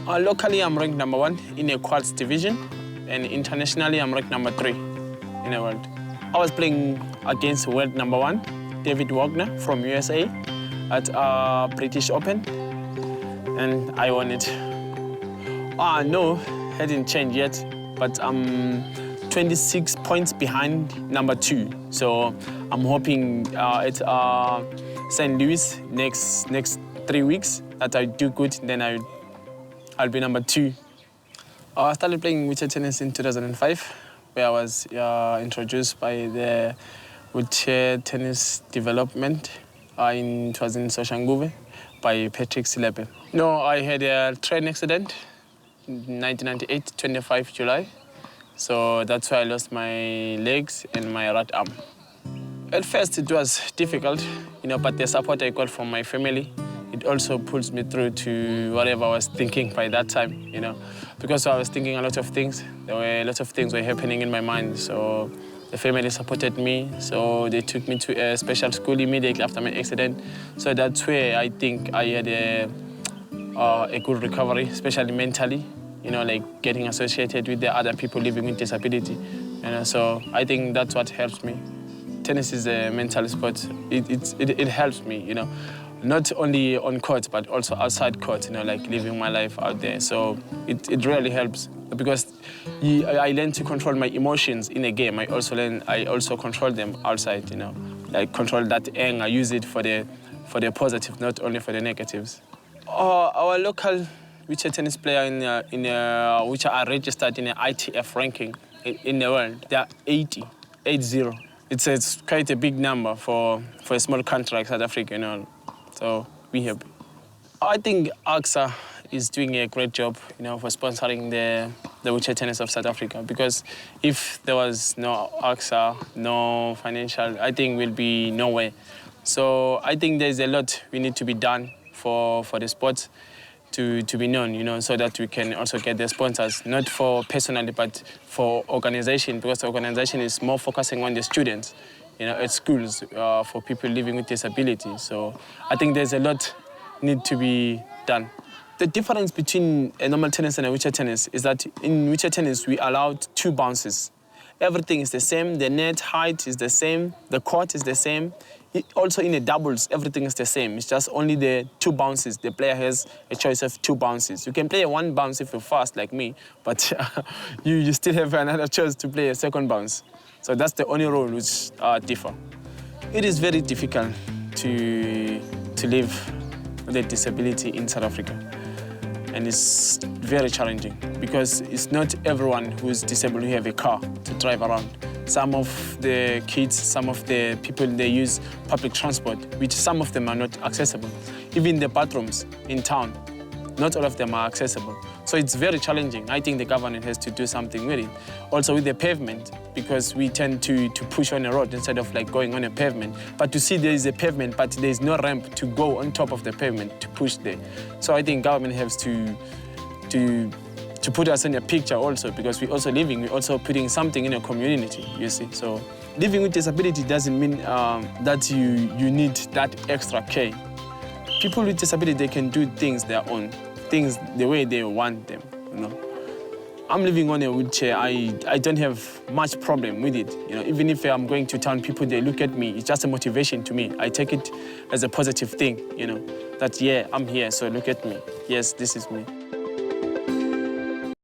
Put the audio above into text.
Locally, I'm ranked #1 in a quads division, and internationally, I'm ranked #3 in the world. I was playing against world #1, David Wagner from USA at British Open, and I won it. No, hadn't changed yet, but I'm 26 points behind #2. So I'm hoping at St. Louis next 3 weeks that I do good, then I'll be #2. I started playing wheelchair tennis in 2005, where I was introduced by the wheelchair tennis development. It was in Soshanguve by Patrick Silepe. No, I had a train accident in 1998, 25 July. So that's why I lost my legs and my right arm. At first it was difficult, but the support I got from my family, it also pulls me through to whatever I was thinking by that time, because I was thinking a lot of things. There were a lot of things were happening in my mind. So the family supported me. So they took me to a special school immediately after my accident. So that's where I think I had a good recovery, especially mentally, like getting associated with the other people living with disability. So I think that's what helps me. Tennis is a mental sport. It helps me, not only on court, but also outside court, like living my life out there. So it really helps because I learn to control my emotions in a game. I also control them outside, like control that anger, use it for the positive, not only for the negatives. Our local wheelchair tennis player which are registered in the ITF ranking in the world, they are 80. It's quite a big number for a small country like South Africa, So we have. I think AXA is doing a great job, for sponsoring the wheelchair tennis of South Africa. Because if there was no AXA, no financial, I think we'll be nowhere. So I think there's a lot we need to be done for the sport to be known, so that we can also get the sponsors, not for personally, but for organization, because the organization is more focusing on the students, at schools for people living with disabilities. So I think there's a lot need to be done. The difference between a normal tennis and a wheelchair tennis is that in wheelchair tennis, we allowed 2 bounces. Everything is the same, the net height is the same, the court is the same. Also in the doubles, everything is the same. It's just only the 2 bounces. The player has a choice of 2 bounces. You can play a 1 bounce if you're fast like me, but you still have another choice to play a 2nd bounce. So that's the only rule which differ. It is very difficult to live with a disability in South Africa. And it's very challenging because it's not everyone who's disabled who have a car to drive around. Some of the kids, some of the people, they use public transport, which some of them are not accessible. Even the bathrooms in town, not all of them are accessible. So it's very challenging. I think the government has to do something with it. Also with the pavement, because we tend to push on a road instead of like going on a pavement. But to see there is a pavement, but there is no ramp to go on top of the pavement to push there. So I think government has to put us in a picture also, because we're also putting something in a community, you see. So living with disability doesn't mean that you need that extra care. People with disability, they can do things their own, things the way they want them, I'm living on a wheelchair. I don't have much problem with it. Even if I'm going to town, people, they look at me. It's just a motivation to me. I take it as a positive thing, that, yeah, I'm here, so look at me. Yes, this is me.